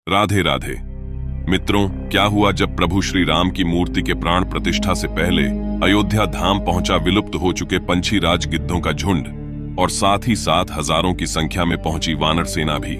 राधे राधे। मित्रों, क्या हुआ जब प्रभु श्री राम की मूर्ति के प्राण प्रतिष्ठा से पहले अयोध्या धाम पहुंचा विलुप्त हो चुके पंछी राज गिद्धों का झुंड और साथ ही साथ हजारों की संख्या में पहुंची वानर सेना भी।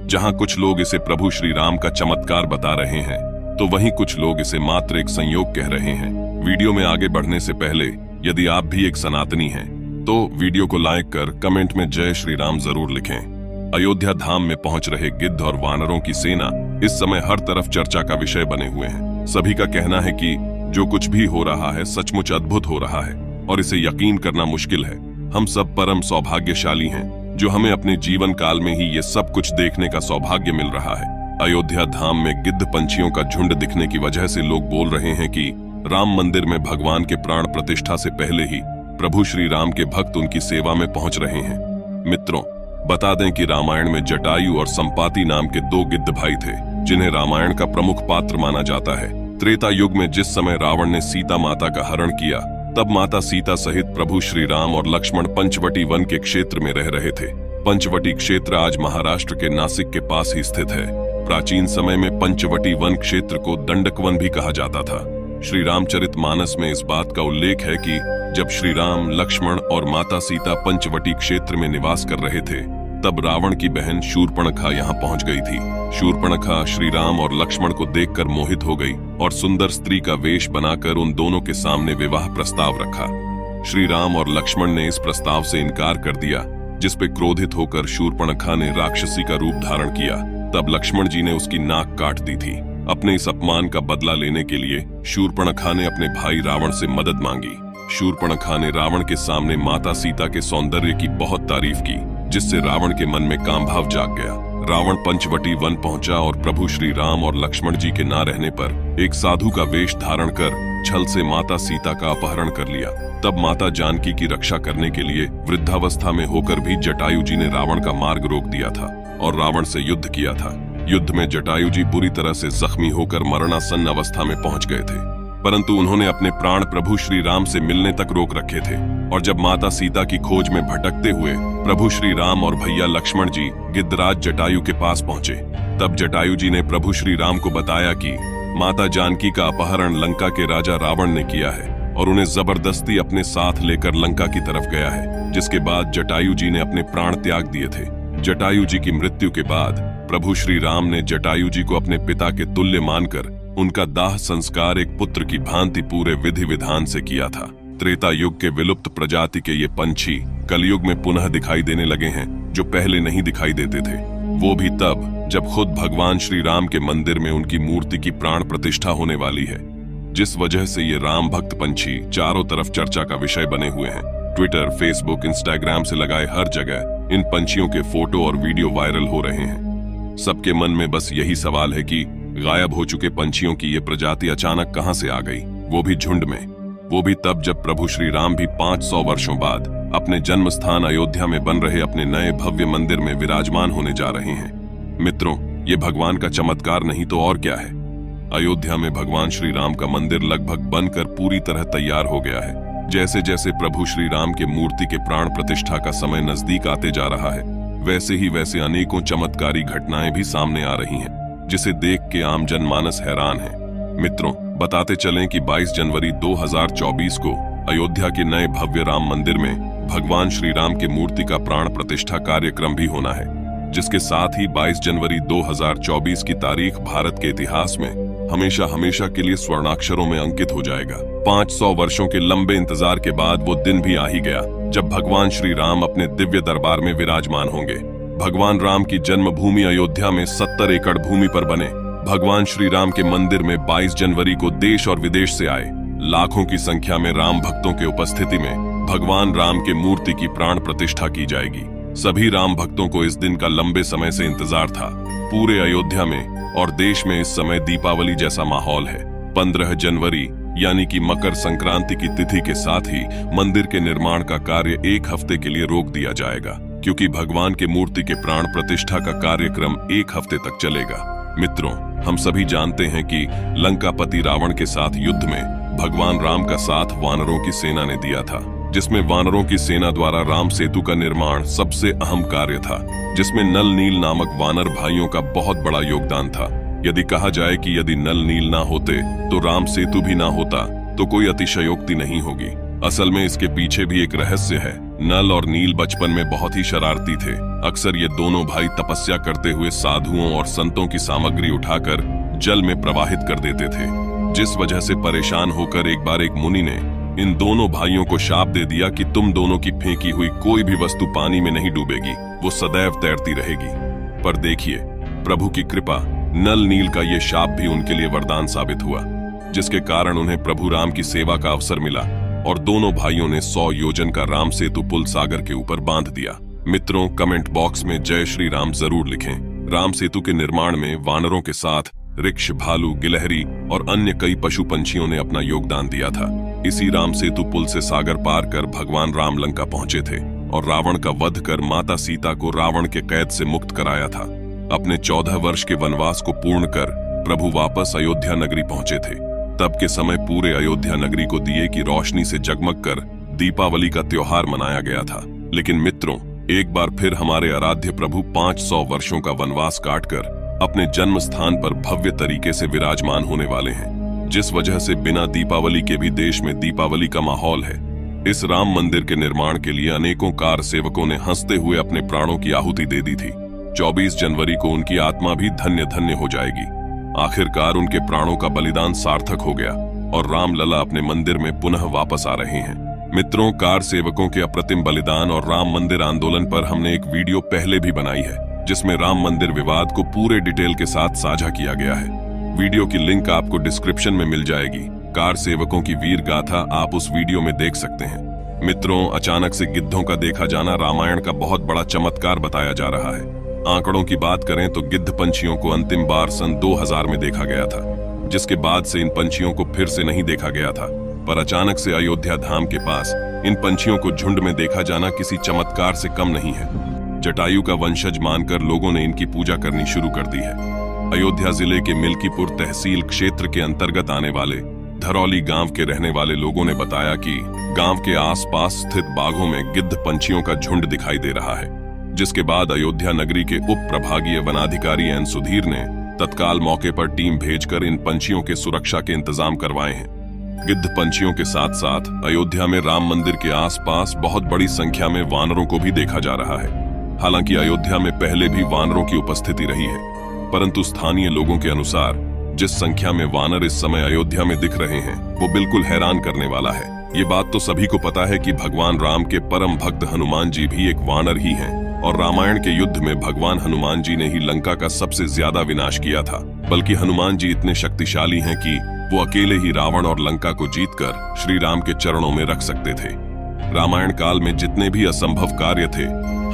जहां कुछ लोग इसे प्रभु श्री राम का चमत्कार बता रहे हैं तो वहीं कुछ लोग इसे मात्र एक संयोग कह रहे हैं। वीडियो में आगे बढ़ने से पहले यदि आप भी एक सनातनी हैं तो वीडियो को लाइक कर कमेंट में जय श्री राम जरूर लिखें। अयोध्या धाम में पहुंच रहे गिद्ध और वानरों की सेना इस समय हर तरफ चर्चा का विषय बने हुए हैं। सभी का कहना है कि जो कुछ भी हो रहा है सचमुच अद्भुत हो रहा है और इसे यकीन करना मुश्किल है। हम सब परम सौभाग्यशाली हैं जो हमें अपने जीवन काल में ही ये सब कुछ देखने का सौभाग्य मिल रहा है। अयोध्या धाम में गिद्ध पंछियों का झुंड दिखने की वजह से लोग बोल रहे हैं कि राम मंदिर में भगवान के प्राण प्रतिष्ठा से पहले ही प्रभु श्री राम के भक्त उनकी सेवा में पहुंच रहे हैं। मित्रों, बता दें कि रामायण में जटायु और संपाति नाम के दो गिद्ध भाई थे जिन्हें रामायण का प्रमुख पात्र माना जाता है। त्रेता युग में जिस समय रावण ने सीता माता का हरण किया तब माता सीता सहित प्रभु श्री राम और लक्ष्मण पंचवटी वन के क्षेत्र में रह रहे थे। पंचवटी क्षेत्र आज महाराष्ट्र के नासिक के पास ही स्थित है। प्राचीन समय में पंचवटी वन क्षेत्र को दंडक वन भी कहा जाता था। श्री रामचरितमानस में इस बात का उल्लेख है कि जब श्री राम, लक्ष्मण और माता सीता पंचवटी क्षेत्र में निवास कर रहे थे तब रावण की बहन शूर्पणखा यहाँ पहुंच गई थी। शूर्पणखा श्री राम और लक्ष्मण को देखकर मोहित हो गई और सुंदर स्त्री का वेश बनाकर उन दोनों के सामने विवाह प्रस्ताव रखा। श्री राम और लक्ष्मण ने इस प्रस्ताव से इनकार कर दिया, जिस पे क्रोधित होकर शूर्पणखा ने राक्षसी का रूप धारण किया। तब लक्ष्मण जी ने उसकी नाक काट दी थी। अपने इस अपमान का बदला लेने के लिए शूर्पणखा ने अपने भाई रावण से मदद मांगी। शूर्पणखा ने रावण के सामने माता सीता के सौंदर्य की बहुत तारीफ की, जिससे रावण के मन में काम भाव जाग गया। रावण पंचवटी वन पहुंचा और प्रभु श्री राम और लक्ष्मण जी के ना रहने पर एक साधु का वेश धारण कर छल से माता सीता का अपहरण कर लिया। तब माता जानकी की रक्षा करने के लिए वृद्धावस्था में होकर भी जटायु जी ने रावण का मार्ग रोक दिया था और रावण से युद्ध किया था। युद्ध में जटायु जी बुरी तरह से जख्मी होकर मरणासन्न अवस्था में पहुंच गए थे, परंतु उन्होंने अपने प्राण प्रभु श्री राम से मिलने तक रोक रखे थे। और जब माता सीता की खोज में भटकते हुए प्रभु श्री राम और भैया लक्ष्मण जी गिद्धराज जटायु के पास पहुंचे तब जटायु जी ने प्रभु श्री राम को बताया कि माता जानकी का अपहरण लंका के राजा रावण ने किया है और उन्हें जबरदस्ती अपने साथ लेकर लंका की तरफ गया है, जिसके बाद जटायु जी ने अपने प्राण त्याग दिए थे। जटायु जी की मृत्यु के बाद प्रभु श्री राम ने जटायु जी को अपने पिता के तुल्य मानकर उनका दाह संस्कार एक पुत्र की भांति पूरे विधि विधान से किया था। त्रेता युग के विलुप्त प्रजाति के ये पंछी कलयुग में पुनः दिखाई देने लगे हैं, जो पहले नहीं दिखाई देते थे। वो भी तब जब खुद भगवान श्री राम के मंदिर में उनकी मूर्ति की प्राण प्रतिष्ठा होने वाली है, जिस वजह से ये राम भक्त पंछी चारों तरफ चर्चा का विषय बने हुए हैं। ट्विटर, फेसबुक, इंस्टाग्राम से लगाए हर जगह इन पंछियों के फोटो और वीडियो वायरल हो रहे हैं। सबके मन में बस यही सवाल है कि गायब हो चुके पंछियों की ये प्रजाति अचानक कहां से आ गई, वो भी झुंड में। वो भी तब जब प्रभु श्री राम भी 500 वर्षों बाद अपने जन्म स्थान अयोध्या में बन रहे अपने नए भव्य मंदिर में विराजमान होने जा रहे हैं। मित्रों, ये भगवान का चमत्कार नहीं तो और क्या है। अयोध्या में भगवान श्री राम का मंदिर लगभग बनकर पूरी तरह तैयार हो गया है। जैसे जैसे प्रभु श्री राम के मूर्ति के प्राण प्रतिष्ठा का समय नजदीक आते जा रहा है, वैसे ही वैसे अनेकों चमत्कारी घटनाएं भी सामने आ रही हैं, जिसे देख के आम जनमानस हैरान है। मित्रों, बताते चलें कि 22 जनवरी 2024 को अयोध्या के नए भव्य राम मंदिर में भगवान श्री राम के मूर्ति का प्राण प्रतिष्ठा कार्यक्रम भी होना है, जिसके साथ ही 22 जनवरी 2024 की तारीख भारत के इतिहास में हमेशा हमेशा के लिए स्वर्णाक्षरों में अंकित हो जाएगा। 500 वर्षों के लंबे इंतजार के बाद वो दिन भी आ ही गया जब भगवान श्री राम अपने दिव्य दरबार में विराजमान होंगे। भगवान राम की जन्मभूमि अयोध्या में 70 एकड़ भूमि पर बने भगवान श्री राम के मंदिर में 22 जनवरी को देश और विदेश से आए लाखों की संख्या में राम भक्तों के उपस्थिति में भगवान राम के मूर्ति की प्राण प्रतिष्ठा की जाएगी। सभी राम भक्तों को इस दिन का लंबे समय से इंतजार था। पूरे अयोध्या में और देश में इस समय दीपावली जैसा माहौल है। 15 जनवरी यानी कि मकर संक्रांति की तिथि के साथ ही मंदिर के निर्माण का कार्य एक हफ्ते के लिए रोक दिया जाएगा, क्योंकि भगवान के मूर्ति के प्राण प्रतिष्ठा का कार्यक्रम एक हफ्ते तक चलेगा। मित्रों, हम सभी जानते हैं कि लंकापति रावण के साथ युद्ध में भगवान राम का साथ वानरों की सेना ने दिया था, जिसमें वानरों की सेना द्वारा राम सेतु का निर्माण सबसे अहम कार्य था, जिसमें नल नील नामक वानर भाइयों का बहुत बड़ा योगदान था। यदि कहा जाए कि यदि नल नील ना होते तो राम सेतु भी ना होता, तो कोई अतिशयोक्ति नहीं होगी। असल में इसके पीछे भी एक रहस्य है। नल और नील बचपन में बहुत ही शरारती थे। अक्सर ये दोनों भाई तपस्या करते हुए साधुओं और संतों की सामग्री उठाकर जल में प्रवाहित कर देते थे, जिस वजह से परेशान होकर एक बार एक मुनि ने इन दोनों भाइयों को शाप दे दिया कि तुम दोनों की फेंकी हुई कोई भी वस्तु पानी में नहीं डूबेगी, वो सदैव तैरती रहेगी। पर देखिए, प्रभु की कृपा, नल नील का ये शाप भी उनके लिए वरदान साबित हुआ, जिसके कारण उन्हें प्रभु राम की सेवा का अवसर मिला और दोनों भाइयों ने 100 योजन का राम सेतु पुल सागर के ऊपर बांध दिया। मित्रों, कमेंट बॉक्स में जय श्री राम जरूर लिखें। राम सेतु के निर्माण में वानरों के साथ रिक्ष, भालू, गिलहरी और अन्य कई पशु पंछियों ने अपना योगदान दिया था। इसी राम सेतु पुल से सागर पार कर भगवान राम लंका पहुंचे थे और रावण का वध कर माता सीता को रावण के कैद से मुक्त कराया था। अपने 14 वर्ष के वनवास को पूर्ण कर प्रभु वापस अयोध्या नगरी पहुंचे थे। तब के समय पूरे अयोध्या नगरी को दिए की रोशनी से जगमग कर दीपावली का त्योहार मनाया गया था। लेकिन मित्रों, एक बार फिर हमारे आराध्य प्रभु 500 वर्षों का वनवास काटकर अपने जन्म स्थान पर भव्य तरीके से विराजमान होने वाले हैं, जिस वजह से बिना दीपावली के भी देश में दीपावली का माहौल है। इस राम मंदिर के निर्माण के लिए अनेकों कार सेवकों ने हंसते हुए अपने प्राणों की आहुति दे दी थी। 24 जनवरी को उनकी आत्मा भी धन्य धन्य हो जाएगी। आखिरकार उनके प्राणों का बलिदान सार्थक हो गया और रामलला अपने मंदिर में पुनः वापस आ रहे हैं। मित्रों, कार सेवकों के अप्रतिम बलिदान और राम मंदिर आंदोलन पर हमने एक वीडियो पहले भी बनाई है, जिसमें राम मंदिर विवाद को पूरे डिटेल के साथ साझा किया गया है। वीडियो की लिंक आपको डिस्क्रिप्शन में मिल जाएगी। कार सेवकों की वीर गाथा आप उस वीडियो में देख सकते हैं। मित्रों, अचानक से गिद्धों का देखा जाना रामायण का बहुत बड़ा चमत्कार बताया जा रहा है। आंकड़ों की बात करें तो गिद्ध पंछियों को अंतिम बार सन 2000 में देखा गया था, जिसके बाद से इन पंछियों को फिर से नहीं देखा गया था। पर अचानक से अयोध्या धाम के पास इन पंछियों को झुंड में देखा जाना किसी चमत्कार से कम नहीं है। जटायु का वंशज मानकर लोगों ने इनकी पूजा करनी शुरू कर दी है। अयोध्या जिले के मिल्कीपुर तहसील क्षेत्र के अंतर्गत आने वाले धरौली गांव के रहने वाले लोगों ने बताया कि गांव के आसपास स्थित बागों में गिद्ध पंछियों का झुंड दिखाई दे रहा है, जिसके बाद अयोध्या नगरी के उप प्रभागीय वनाधिकारी एन सुधीर ने तत्काल मौके पर टीम भेजकर इन पंछियों के सुरक्षा के इंतजाम करवाए हैं। गिद्ध पंछियों के साथ साथ अयोध्या में राम मंदिर के आसपास बहुत बड़ी संख्या में वानरों को भी देखा जा रहा है। हालांकि अयोध्या में पहले भी वानरों की उपस्थिति रही है, परंतु स्थानीय लोगों के अनुसार जिस संख्या में वानर इस समय अयोध्या में दिख रहे हैं, वो बिल्कुल हैरान करने वाला है। ये बात तो सभी को पता है कि भगवान राम के परम भक्त हनुमान जी भी एक वानर ही हैं, और रामायण के युद्ध में भगवान हनुमान जी ने ही लंका का सबसे ज्यादा विनाश किया था। बल्कि हनुमान जी इतने शक्तिशाली हैं कि वो अकेले ही रावण और लंका को जीतकर श्री राम के चरणों में रख सकते थे। रामायण काल में जितने भी असंभव कार्य थे,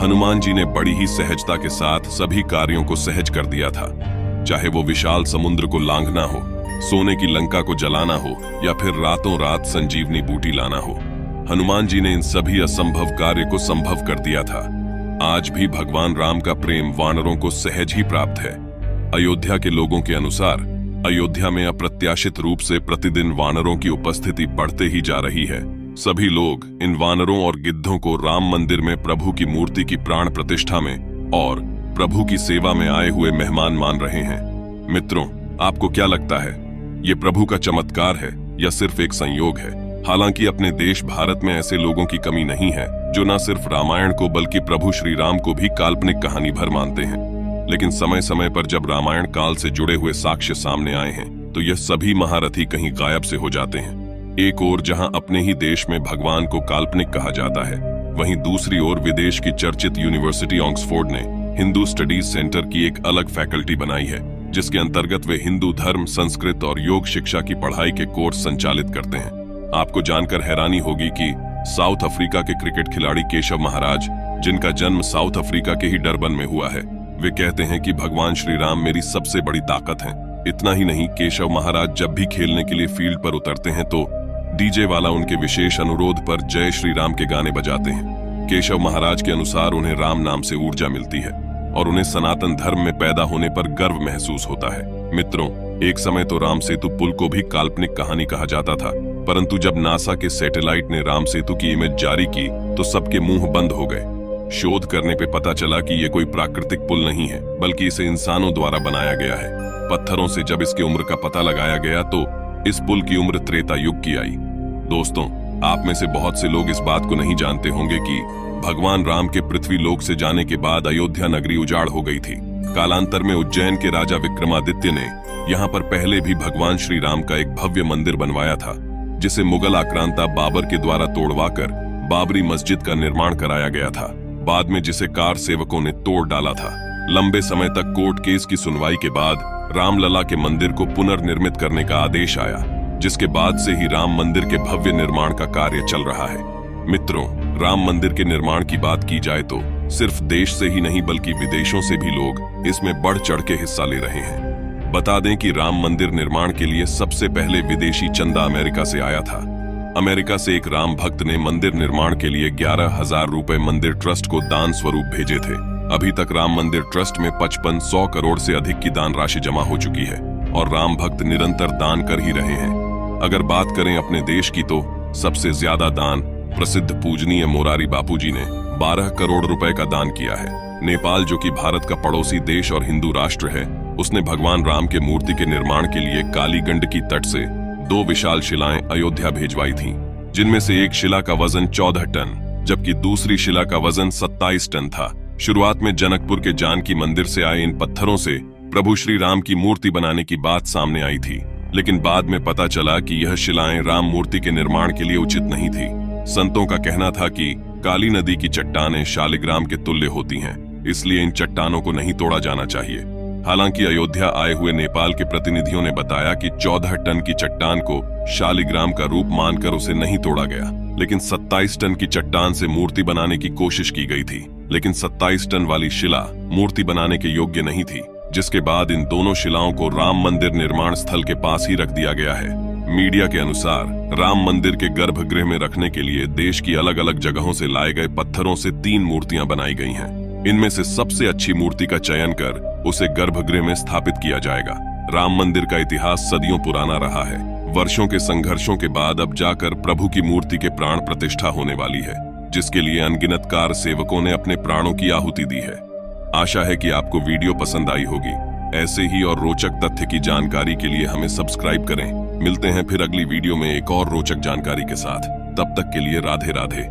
हनुमान जी ने बड़ी ही सहजता के साथ सभी कार्यों को सहज कर दिया था। चाहे वो विशाल समुद्र को लांघना हो, सोने की लंका को जलाना हो, या फिर रातों रात संजीवनी बूटी लाना हो, हनुमान जी ने इन सभी असंभव कार्य को संभव कर दिया था। आज भी भगवान राम का प्रेम वानरों को सहज ही प्राप्त है। अयोध्या के लोगों के अनुसार अयोध्या में अप्रत्याशित रूप से प्रतिदिन वानरों की उपस्थिति बढ़ते ही जा रही है। सभी लोग इन वानरों और गिद्धों को राम मंदिर में प्रभु की मूर्ति की प्राण प्रतिष्ठा में और प्रभु की सेवा में आए हुए मेहमान मान रहे हैं। मित्रों, आपको क्या लगता है, ये प्रभु का चमत्कार है या सिर्फ एक संयोग है? हालांकि अपने देश भारत में ऐसे लोगों की कमी नहीं है जो न सिर्फ रामायण को बल्कि प्रभु श्री राम को भी काल्पनिक कहानी भर मानते हैं। लेकिन समय समय पर जब रामायण काल से जुड़े हुए साक्ष्य सामने आए हैं, तो यह सभी महारथी कहीं गायब से हो जाते हैं। एक ओर जहां अपने ही देश में भगवान को काल्पनिक कहा जाता है, वहीं दूसरी ओर विदेश की चर्चित यूनिवर्सिटी ऑक्सफोर्ड ने हिंदू स्टडीज सेंटर की एक अलग फैकल्टी बनाई है, जिसके अंतर्गत वे हिंदू धर्म, संस्कृत और योग शिक्षा की पढ़ाई के कोर्स संचालित करते हैं। आपको जानकर हैरानी होगी कि साउथ अफ्रीका के क्रिकेट खिलाड़ी केशव महाराज, जिनका जन्म साउथ अफ्रीका के ही डरबन में हुआ है, वे कहते हैं कि भगवान श्री राम मेरी सबसे बड़ी ताकत है। इतना ही नहीं, केशव महाराज जब भी खेलने के लिए फील्ड पर उतरते हैं तो डीजे वाला उनके विशेष अनुरोध पर जय श्री राम के गाने बजाते हैं। केशव महाराज के अनुसार उन्हें राम नाम से ऊर्जा मिलती है और उन्हें सनातन धर्म में पैदा होने पर गर्व महसूस होता है। मित्रों, एक समय तो राम सेतु पुल को भी काल्पनिक कहानी कहा जाता था, परंतु जब नासा के सैटेलाइट ने राम सेतु की इमेज जारी की तो सबके मुंह बंद हो गए। शोध करने पे पता चला कि ये कोई प्राकृतिक पुल नहीं है, बल्कि इसे इंसानों द्वारा बनाया गया है। पत्थरों से जब इसकी उम्र का पता लगाया गया तो इस पुल की उम्र त्रेता युग की आई। दोस्तों, आप में से बहुत से लोग इस बात को नहीं जानते होंगे कि भगवान राम के पृथ्वी लोक से जाने के बाद अयोध्या नगरी उजाड़ हो गई थी। कालांतर में उज्जैन के राजा विक्रमादित्य ने यहाँ पर पहले भी भगवान श्री राम का एक भव्य मंदिर बनवाया था, जिसे मुगल आक्रांता बाबर के द्वारा तोड़वाकर बाबरी मस्जिद का निर्माण कराया गया था, बाद में जिसे कार सेवकों ने तोड़ डाला था। लंबे समय तक कोर्ट केस की सुनवाई के बाद रामलला के मंदिर को पुनर्निर्मित करने का आदेश आया, जिसके बाद से ही राम मंदिर के भव्य निर्माण का कार्य चल रहा है। मित्रों, राम मंदिर के निर्माण की बात की जाए तो सिर्फ देश से ही नहीं बल्कि विदेशों से भी लोग इसमें बढ़ चढ़ के हिस्सा ले रहे हैं। बता दें कि राम मंदिर निर्माण के लिए सबसे पहले विदेशी चंदा अमेरिका से आया था। अमेरिका से एक राम भक्त ने मंदिर निर्माण के लिए 11,000 रुपए मंदिर ट्रस्ट को दान स्वरूप भेजे थे। अभी तक राम मंदिर ट्रस्ट में 5500 करोड़ से अधिक की दान राशि जमा हो चुकी है और राम भक्त निरंतर दान कर ही रहे हैं। अगर बात करें अपने देश की तो सबसे ज्यादा दान प्रसिद्ध पूजनीय मोरारी बापूजी ने 12 करोड़ रुपए का दान किया है। नेपाल, जो कि भारत का पड़ोसी देश और हिंदू राष्ट्र है, उसने भगवान राम के मूर्ति के निर्माण के लिए काली गंडकी तट से 2 विशाल शिलाएं अयोध्या भेजवाई थीं, जिनमें से एक शिला का वजन 14 टन जबकि दूसरी शिला का वजन 27 टन था। शुरुआत में जनकपुर के जानकी मंदिर से आए इन पत्थरों से प्रभु श्री राम की मूर्ति बनाने की बात सामने आई थी, लेकिन बाद में पता चला कि यह शिलाएं राम मूर्ति के निर्माण के लिए उचित नहीं थी। संतों का कहना था कि काली नदी की चट्टानें शालिग्राम के तुल्य होती हैं, इसलिए इन चट्टानों को नहीं तोड़ा जाना चाहिए। हालांकि अयोध्या आए हुए नेपाल के प्रतिनिधियों ने बताया कि 14 टन की चट्टान को शालिग्राम का रूप मानकर उसे नहीं तोड़ा गया, लेकिन 27 टन की चट्टान से मूर्ति बनाने की कोशिश की गई थी, लेकिन 27 टन वाली शिला मूर्ति बनाने के योग्य नहीं थी, जिसके बाद इन दोनों शिलाओं को राम मंदिर निर्माण स्थल के पास ही रख दिया गया है। मीडिया के अनुसार राम मंदिर के गर्भगृह में रखने के लिए देश की अलग अलग जगहों से लाए गए पत्थरों से 3 मूर्तियां बनाई गई हैं। इनमें से सबसे अच्छी मूर्ति का चयन कर उसे गर्भगृह में स्थापित किया जाएगा। राम मंदिर का इतिहास सदियों पुराना रहा है। वर्षों के संघर्षों के बाद अब जाकर प्रभु की मूर्ति के प्राण प्रतिष्ठा होने वाली है, जिसके लिए अनगिनत कार सेवकों ने अपने प्राणों की आहुति दी है। आशा है कि आपको वीडियो पसंद आई होगी। ऐसे ही और रोचक तथ्य की जानकारी के लिए हमें सब्सक्राइब करें। मिलते हैं फिर अगली वीडियो में एक और रोचक जानकारी के साथ। तब तक के लिए राधे राधे।